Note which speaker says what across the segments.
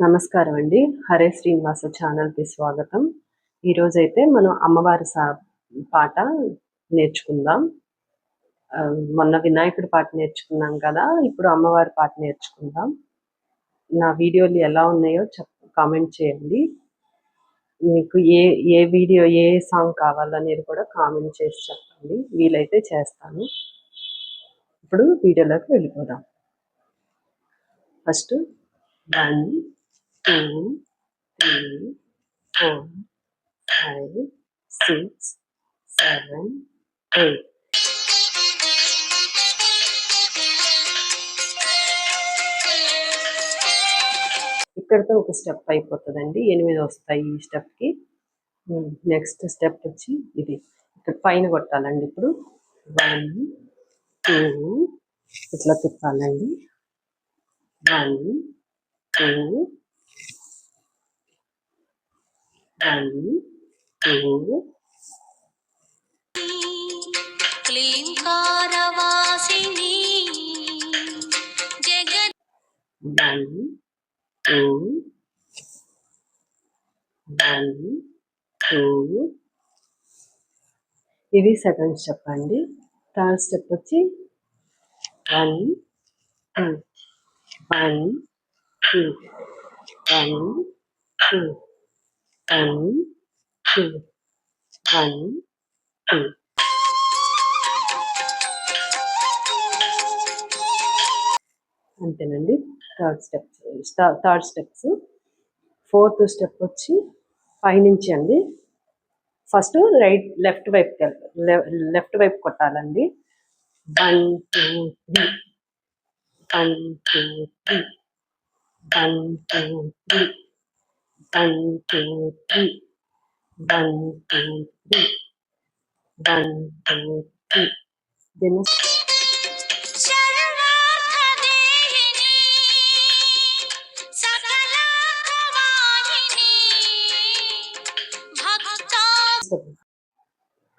Speaker 1: నమస్కారం అండి. హరే శ్రీనివాస ఛానల్కి స్వాగతం. ఈరోజైతే మనం అమ్మవారి పాట నేర్చుకుందాం. మొన్న వినాయకుడి పాట నేర్చుకున్నాం కదా, ఇప్పుడు అమ్మవారి పాట నేర్చుకుందాం. నా వీడియోలు ఎలా ఉన్నాయో కామెంట్ చేయండి. మీకు ఏ వీడియో ఏ సాంగ్ కావాలనేది కూడా కామెంట్ చేసి చెప్పండి, వీలైతే చేస్తాను. ఇప్పుడు వీడియోలోకి వెళ్ళిపోదాం. ఫస్ట్ 1 2 3 4 5 6 7 8. ఇక్కడితో ఒక స్టెప్ అయిపోతుందండి. 8 వస్తాయి ఈ స్టెప్కి. నెక్స్ట్ స్టెప్ వచ్చి ఇది ఇక్కడ పైన కొట్టాలండి. ఇప్పుడు 1 2 ఇట్లా తిప్పాలండి. 1 2 1 2 క్లీంకారవాసిని జగన్ 1 2 1 2. ఇది సెకండ్ స్టెప్ అండి. థర్డ్ స్టెప్ వచ్చి 1 2 1 2 1 2 1 2 1 2. అంతేనండి థర్డ్ స్టెప్స్. ఫోర్త్ స్టెప్ వచ్చి పైనుంచి అండి. ఫస్ట్ లెఫ్ట్ వైపు కొట్టాలండి. 1 2 3 1 2 3 1 2 3 1 2 3 1 2 3 1 2 3. Then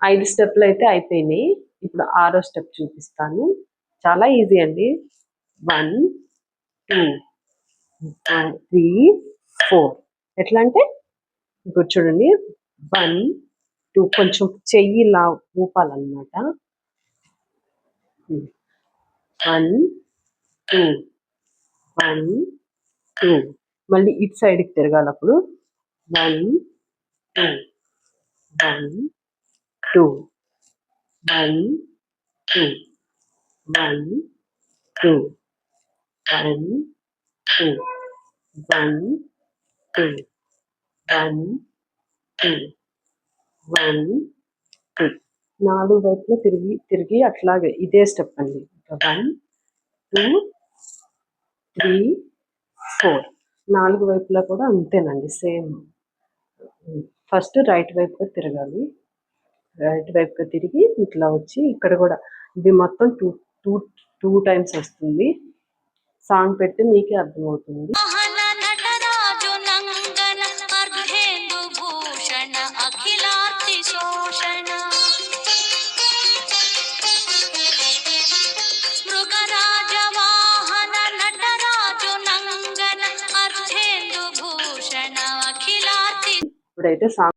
Speaker 1: ఐదు స్టెప్లు అయితే అయిపోయినాయి. ఇప్పుడు 6వ స్టెప్ చూపిస్తాను. చాలా ఈజీ అండి. 1 2 3 4. ఎట్లా అంటే ఇప్పుడు చూడండి, 1 2 కొంచెం చెయ్యిలా ఊపాలన్నమాట. 1 2 1 2. మళ్ళీ ఇటు సైడ్కి తిరగాలప్పుడు 1 2 1 2 1 2 1 2 1 2 1 2 1 2 1 2. 4 వైపులో తిరిగి అట్లాగే ఇదే స్టెప్ అండి. 1 2 3 4. 4 వైపులా కూడా అంతేనండి, సేమ్. ఫస్ట్ రైట్ వైపుగా తిరగాలి. రైట్ వైపుగా తిరిగి ఇట్లా వచ్చి ఇక్కడ కూడా ఇది మొత్తం టూ టైమ్స్ వస్తుంది. సాంగ్ పెట్టి మీకే అర్థమవుతుంది. ఇప్పుడైతే సాంగ్